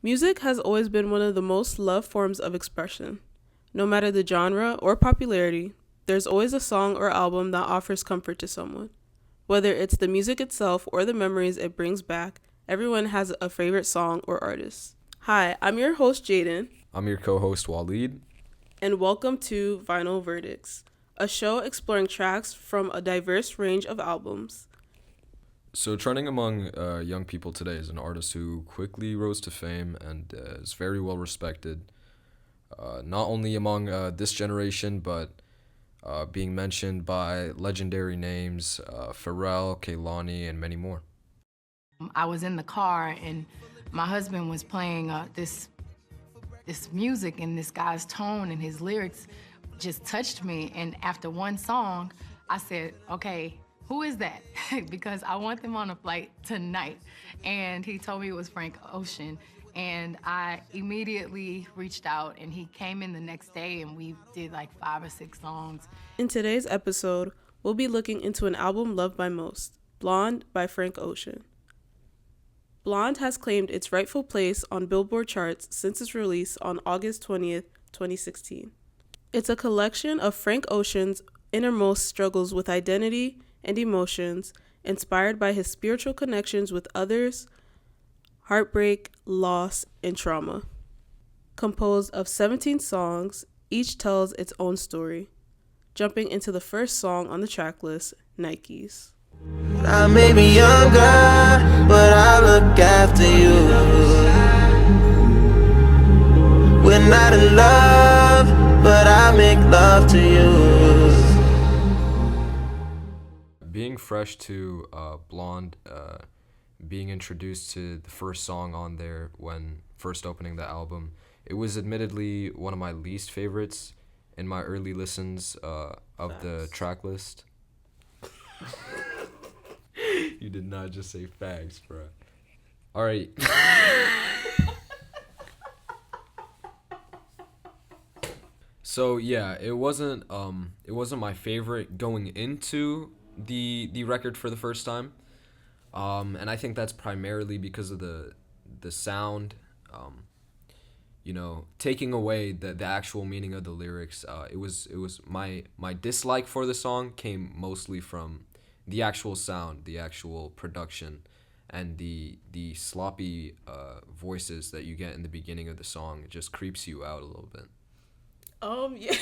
Music has always been one of the most loved forms of expression. No matter the genre or popularity, there's always a song or album that offers comfort to someone. Whether it's the music itself or the memories it brings back, everyone has a favorite song or artist. Hi, I'm your host Jaden, I'm your co-host Waleed. and welcome to Vinyl Verdicts, a show exploring tracks from a diverse range of albums. So trending among young people today is an artist who quickly rose to fame and is very well respected, not only among this generation, but being mentioned by legendary names Pharrell, Kehlani, and many more. I was in the car and my husband was playing this music, and this guy's tone and his lyrics just touched me. And after one song, I said, okay, who is that? Because I want them on a flight tonight. And he told me it was Frank Ocean. And I immediately reached out, and he came in the next day, and we did like 5 or 6 songs. In today's episode, we'll be looking into an album loved by most, Blonde by Frank Ocean. Blonde has claimed its rightful place on Billboard charts since its release on August 20th, 2016. It's a collection of Frank Ocean's innermost struggles with identity and emotions, inspired by his spiritual connections with others, heartbreak, loss, and trauma. Composed of 17 songs, each tells its own story. Jumping into the first song on the track list, Nikes. I may be younger, but I look after you. We're not in love, but I make love to you. Being fresh to Blonde, being introduced to the first song on there when first opening the album, it was admittedly one of my least favorites in my early listens of the track list. You did not just say facts, bro. All right. So yeah, it wasn't my favorite going into the record for the first time. And I think that's primarily because of the sound. Taking away the actual meaning of the lyrics. It was my dislike for the song came mostly from the actual sound, the actual production, and the sloppy voices that you get in the beginning of the song. It just creeps you out a little bit. Yeah,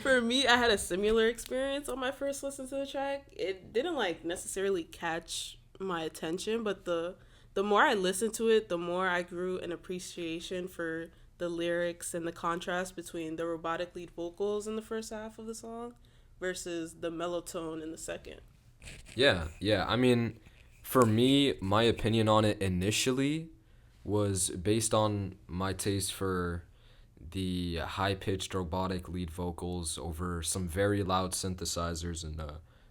for me, I had a similar experience on my first listen to the track. It didn't necessarily catch my attention, but the more I listened to it, the more I grew an appreciation for the lyrics and the contrast between the robotic lead vocals in the first half of the song versus the mellow tone in the second. Yeah. I mean, for me, my opinion on it initially was based on my taste for the high-pitched robotic lead vocals over some very loud synthesizers and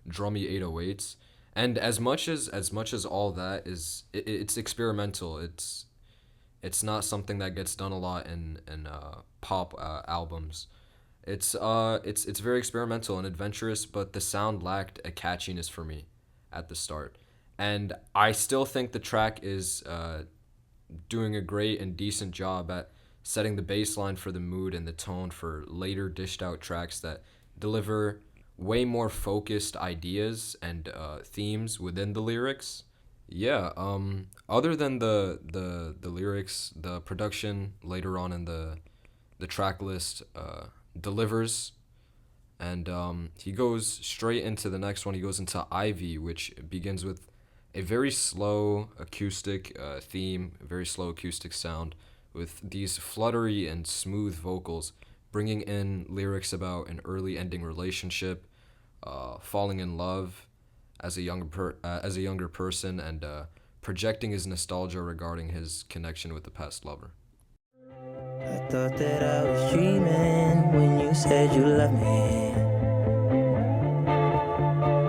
drummy 808s. And as much as all that is, it's experimental. It's not something that gets done a lot in pop albums. It's very experimental and adventurous, but the sound lacked a catchiness for me at the start. And I still think the track is doing a great and decent job at setting the baseline for the mood and the tone for later dished out tracks that deliver way more focused ideas and themes within the lyrics. Yeah, other than the lyrics, the production later on in the track list delivers, and he goes straight into the next one. He goes into Ivy, which begins with a very slow acoustic theme, a very slow acoustic sound with these fluttery and smooth vocals, bringing in lyrics about an early ending relationship, falling in love as a younger person, and projecting his nostalgia regarding his connection with the past lover. I thought that I was dreaming when you said you loved me.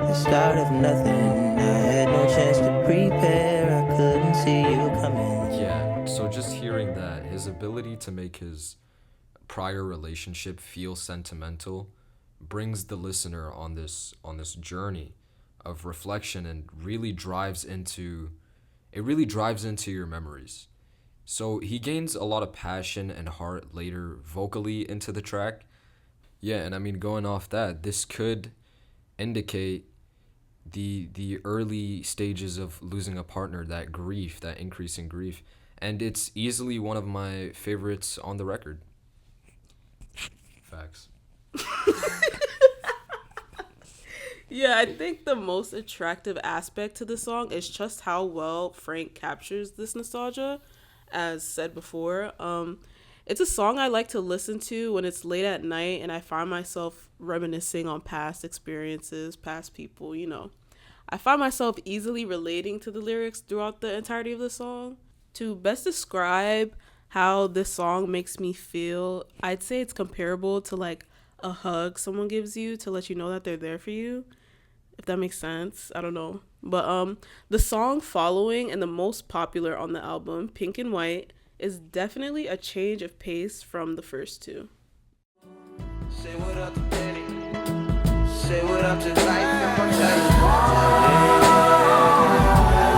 The start of nothing, I had no chance to prepare, I couldn't see you coming. Yeah, so just hearing that, his ability to make his prior relationship feel sentimental brings the listener on this journey of reflection and really drives into your memories. So he gains a lot of passion and heart later vocally into the track. Yeah, and I mean going off that, this could indicate the early stages of losing a partner, that grief, that increasing grief. And it's easily one of my favorites on the record. Facts. Yeah, I think the most attractive aspect to the song is just how well Frank captures this nostalgia, as said before. It's a song I like to listen to when it's late at night and I find myself reminiscing on past experiences, past people, you know. I find myself easily relating to the lyrics throughout the entirety of the song. To best describe how this song makes me feel, I'd say it's comparable to like a hug someone gives you to let you know that they're there for you, if that makes sense. I don't know. But the song following and the most popular on the album, Pink and White, is definitely a change of pace from the first two. Say what up to Danny. Say what up to life and my life.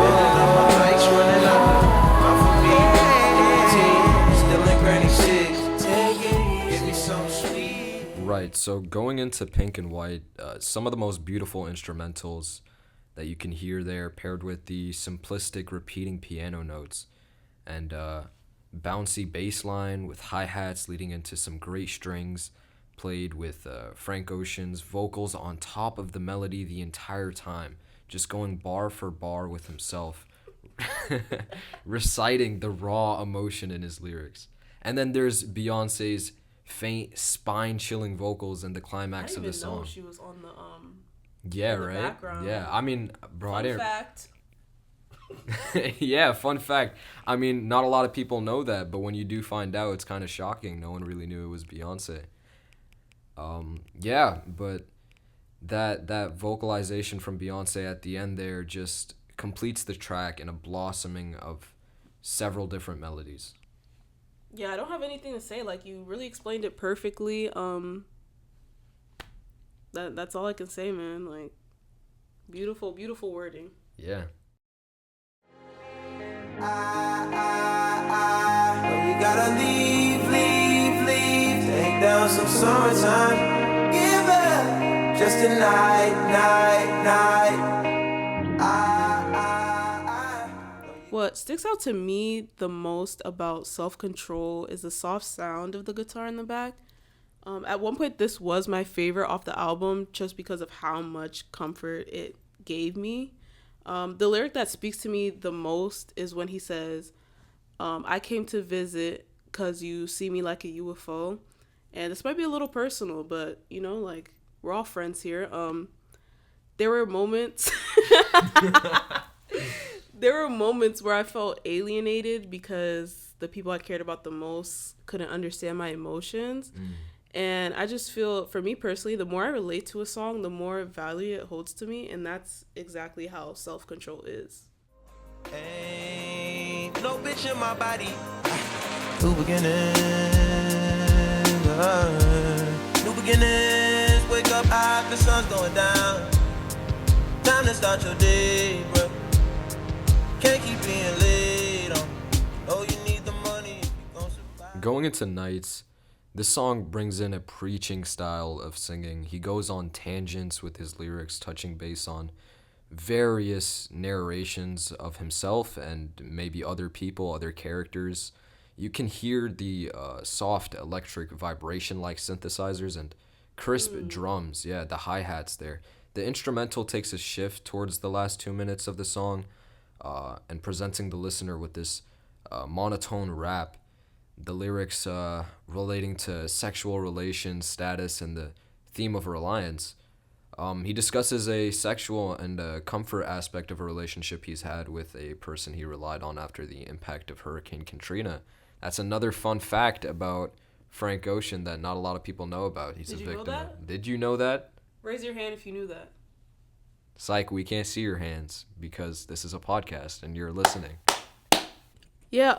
Building up my bikes, running up. Not for me, still in granny six. Take it, give me some sweet. Right, so going into Pink and White, some of the most beautiful instrumentals that you can hear there, paired with the simplistic repeating piano notes and bouncy bass line with hi-hats leading into some great strings, played with Frank Ocean's vocals on top of the melody the entire time, just going bar for bar with himself, reciting the raw emotion in his lyrics. And then there's Beyonce's faint, spine-chilling vocals in the climax of the song. I didn't even know she was on the Yeah, in the right? background. Yeah, I mean, bro, I Fun didn't. fact. Yeah, fun fact. I mean, not a lot of people know that, but when you do find out, it's kind of shocking. No one really knew it was Beyonce. Yeah, but that vocalization from Beyonce at the end there just completes the track in a blossoming of several different melodies. Yeah, I don't have anything to say. Like, you really explained it perfectly. That's all I can say, man. Like, beautiful, beautiful wording. Yeah. But we gotta leave. Take down some summertime. Give up just a night. What sticks out to me the most about Self-Control is the soft sound of the guitar in the back. At one point, this was my favorite off the album just because of how much comfort it gave me. The lyric that speaks to me the most is when he says, I came to visit because you see me like a UFO. And this might be a little personal, but, you know, like, we're all friends here. There were moments... There were moments where I felt alienated because the people I cared about the most couldn't understand my emotions. And I just feel, for me personally, the more I relate to a song, the more value it holds to me. And that's exactly how Self-Control is. Ain't no bitch in my body. New beginnings. New beginnings. Wake up high, the sun's going down. Time to start your day, bro. Can't keep being late on. Oh, you need the money if you gon' survive. Going into Nights, this song brings in a preaching style of singing. He goes on tangents with his lyrics, touching base on various narrations of himself and maybe other people, other characters. You can hear the soft electric vibration-like synthesizers and crisp drums. Yeah, the hi-hats there. The instrumental takes a shift towards the last 2 minutes of the song, and presenting the listener with this monotone rap. The lyrics relating to sexual relations, status, and the theme of reliance. He discusses a sexual and comfort aspect of a relationship he's had with a person he relied on after the impact of Hurricane Katrina. That's another fun fact about Frank Ocean that not a lot of people know about. He's Did a you know victim. that? Did you know that? Raise your hand if you knew that. Psych, we can't see your hands because this is a podcast and you're listening. Yeah,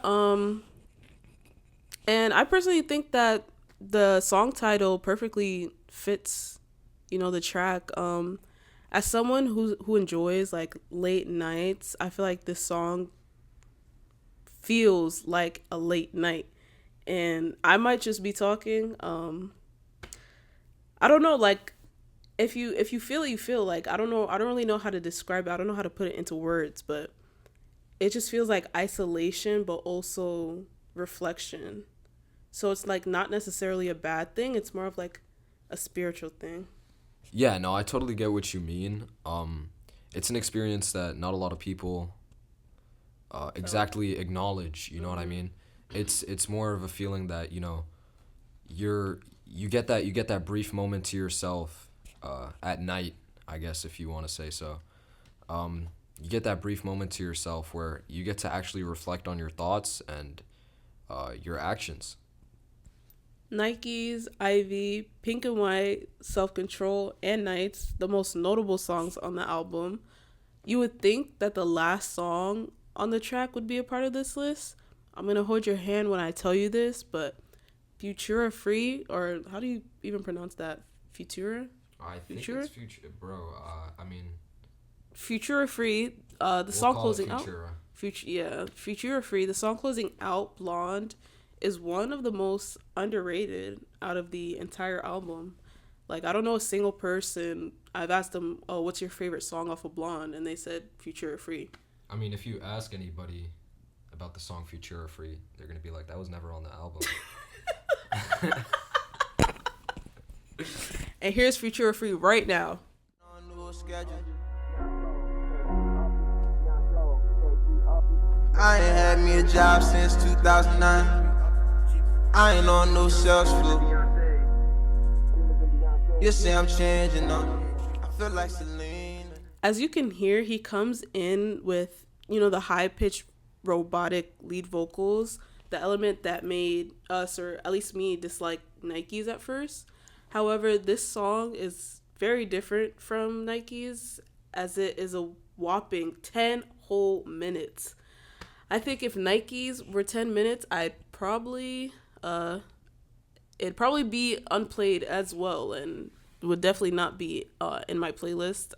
and I personally think that the song title perfectly fits, you know, the track. As someone who enjoys like late nights, I feel like this song feels like a late night. And I might just be talking. I don't know, like if you feel it, you feel. Like I don't know, I don't really know how to describe it. I don't know how to put it into words, but it just feels like isolation but also reflection. So it's like not necessarily a bad thing. It's more of like a spiritual thing. Yeah, no, I totally get what you mean. It's an experience that not a lot of people exactly acknowledge. You know what I mean? It's more of a feeling that you get that brief moment to yourself at night, I guess, if you want to say so. You get that brief moment to yourself where you get to actually reflect on your thoughts and your actions. Nikes, Ivy, Pink and White, Self Control, and Nights, the most notable songs on the album. You would think that the last song on the track would be a part of this list. I'm going to hold your hand when I tell you this, but Futura Free, or how do you even pronounce that? Futura? I think Futura? it's future, bro. I mean, Futura Free, the we'll song call it closing out. Futura. Futura Free, the song closing out, Blonde, is one of the most underrated out of the entire album. Like, I don't know a single person, I've asked them, oh, what's your favorite song off of Blonde? And they said Futura Free. I mean, if you ask anybody about the song Futura Free, they're gonna be like, that was never on the album. And here's Futura Free right now. On new schedule. I ain't had me a job since 2009. I ain't on no sales floor. You say I'm changing on. I feel like Celine. As you can hear, he comes in with, the high-pitched robotic lead vocals, the element that made us, or at least me, dislike Nikes at first. However, this song is very different from Nikes, as it is a whopping 10 whole minutes. I think if Nikes were 10 minutes, it'd probably be unplayed as well, and would definitely not be in my playlist.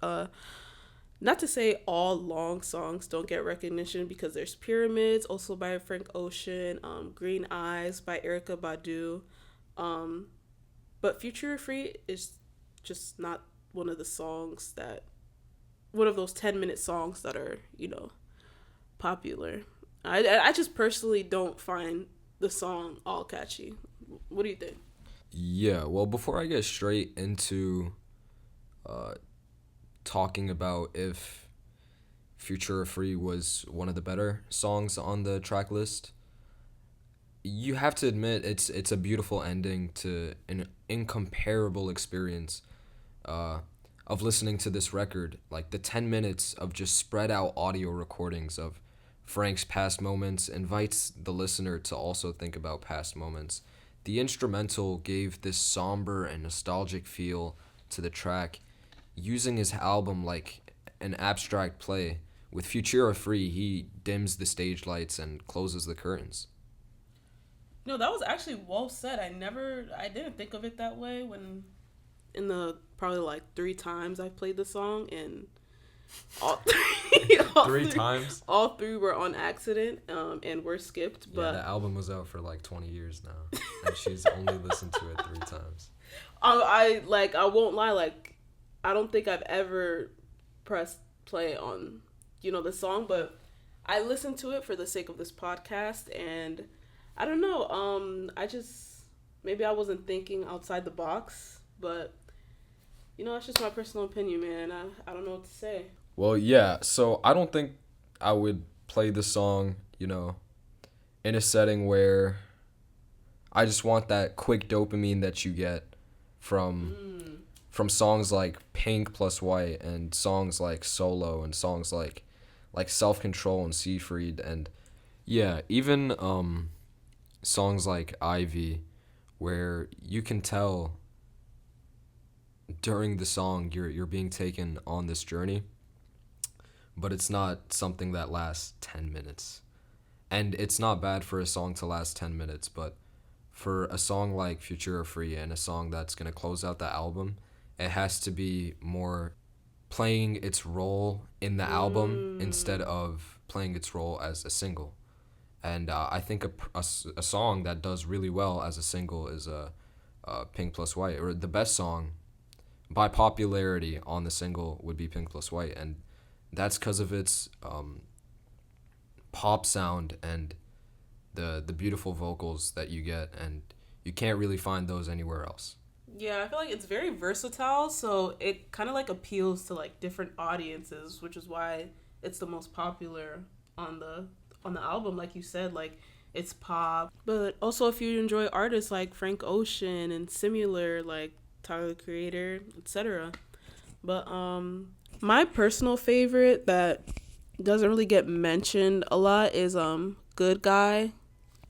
Not to say all long songs don't get recognition, because there's Pyramids, also by Frank Ocean, Green Eyes by Erykah Badu, but Futura Free is just not one of those 10-minute songs that are, popular. I just personally don't find the song all catchy. What do you think? Yeah, well, before I get straight into talking about if Futura Free was one of the better songs on the track list, you have to admit it's a beautiful ending to an incomparable experience of listening to this record. Like, the 10 minutes of just spread out audio recordings of Frank's past moments invites the listener to also think about past moments. The instrumental gave this somber and nostalgic feel to the track, using his album like an abstract play. With Futura Free, he dims the stage lights and closes the curtains. No, that was actually well said. I didn't think of it that way when, in the probably like 3 times I've played the song, and all, times? all 3 were on accident, and were skipped. But Yeah, the album was out for like 20 years now, and she's only listened to it 3 times. I won't lie, like, I don't think I've ever pressed play on, the song, but I listened to it for the sake of this podcast, and I don't know, maybe I wasn't thinking outside the box, but, it's just my personal opinion, man. I don't know what to say. Well, yeah, so I don't think I would play the song, in a setting where I just want that quick dopamine that you get from songs like Pink plus White, and songs like Solo, and songs like Self Control and Seafried, and yeah, even songs like Ivy, where you can tell during the song you're being taken on this journey, but it's not something that lasts 10 minutes. And it's not bad for a song to last 10 minutes, but for a song like Futura Free, and a song that's going to close out the album, it has to be more playing its role in the album instead of playing its role as a single. And I think a song that does really well as a single is Pink Plus White, or the best song by popularity on the single would be Pink Plus White, and that's because of its pop sound and the beautiful vocals that you get, and you can't really find those anywhere else. Yeah, I feel like it's very versatile, so it kind of like appeals to like different audiences, which is why it's the most popular on the album. Like you said, like it's pop, but also if you enjoy artists like Frank Ocean and similar, like Tyler the Creator, etc. But my personal favorite that doesn't really get mentioned a lot is Good Guy.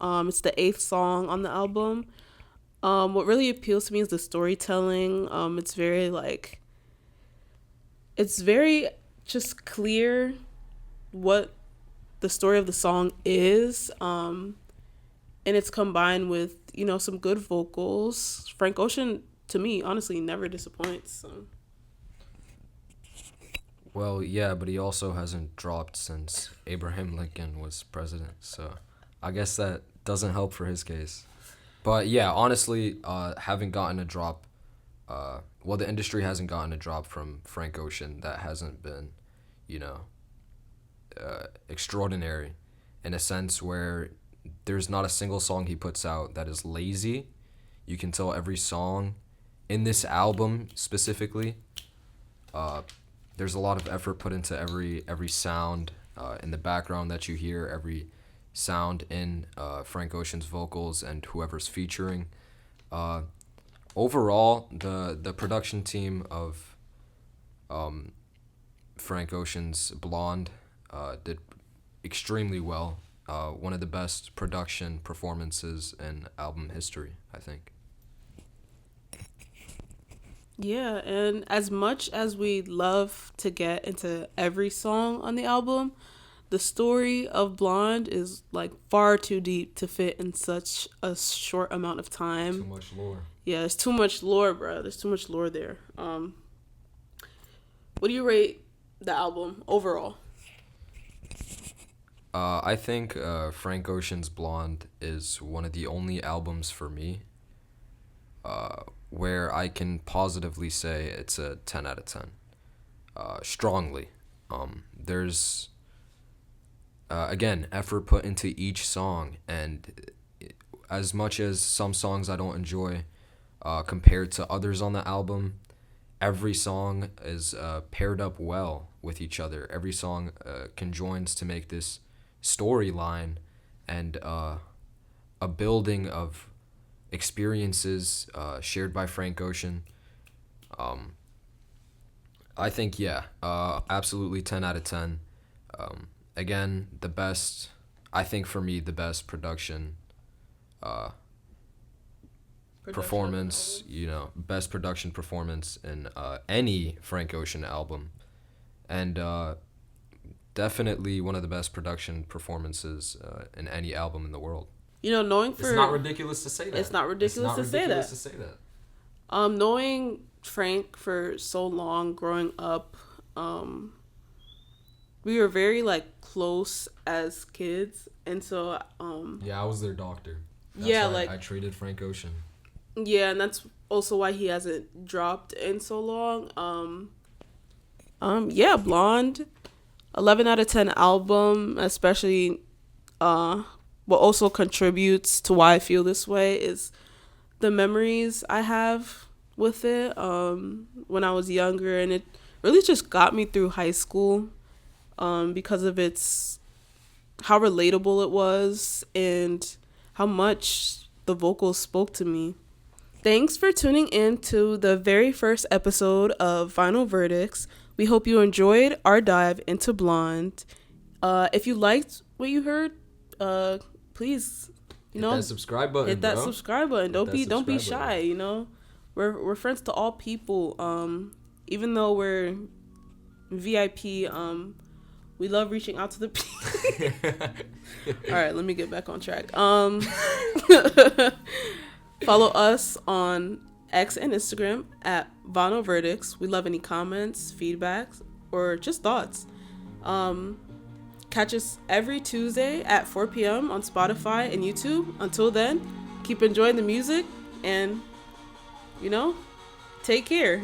It's the 8th song on the album. What really appeals to me is the storytelling. It's very just clear what the story of the song is. And it's combined with, some good vocals. Frank Ocean, to me, honestly, never disappoints. So. Well, yeah, but he also hasn't dropped since Abraham Lincoln was president, so I guess that doesn't help for his case. But yeah, honestly, haven't gotten a drop. The industry hasn't gotten a drop from Frank Ocean that hasn't been, extraordinary, in a sense where there's not a single song he puts out that is lazy. You can tell every song in this album specifically. There's a lot of effort put into every sound in the background that you hear, every sound in Frank Ocean's vocals and whoever's featuring. Overall, the production team of Frank Ocean's Blonde did extremely well. One of the best production performances in album history, I think. Yeah, and as much as we love to get into every song on the album, the story of Blonde is like far too deep to fit in such a short amount of time. Too much lore. Yeah, there's too much lore, bro. There's too much lore there. What do you rate the album overall? I think Frank Ocean's Blonde is one of the only albums for me where I can positively say it's a 10 out of 10. Strongly. There's, again, effort put into each song, and as much as some songs I don't enjoy compared to others on the album, every song is paired up well with each other. Every song conjoins to make this storyline and a building of experiences shared by Frank Ocean. I think, absolutely 10 out of 10. Again, the best, I think for me, the best production performance, best production performance in any Frank Ocean album. And definitely one of the best production performances in any album in the world. Knowing It's not ridiculous to say that. It's not ridiculous to say that. Knowing Frank for so long growing up, we were very close as kids, and so I was their doctor. I treated Frank Ocean. Yeah, and that's also why he hasn't dropped in so long. Blonde, 11 out of 10 album, especially what also contributes to why I feel this way is the memories I have with it when I was younger, and it really just got me through high school because of how relatable it was and how much the vocals spoke to me. Thanks for tuning in to the very first episode of Vinyl Verdicts. We hope you enjoyed our dive into Blonde. If you liked what you heard, please, hit that subscribe button. Hit that bro. subscribe button. Don't be shy. Button. We're friends to all people. Even though we're VIP, we love reaching out to the people. All right, let me get back on track. Follow us on X and Instagram at Vinyl Verdicts. We love any comments, feedbacks, or just thoughts. Catch us every Tuesday at 4 p.m. on Spotify and YouTube. Until then, keep enjoying the music and, take care.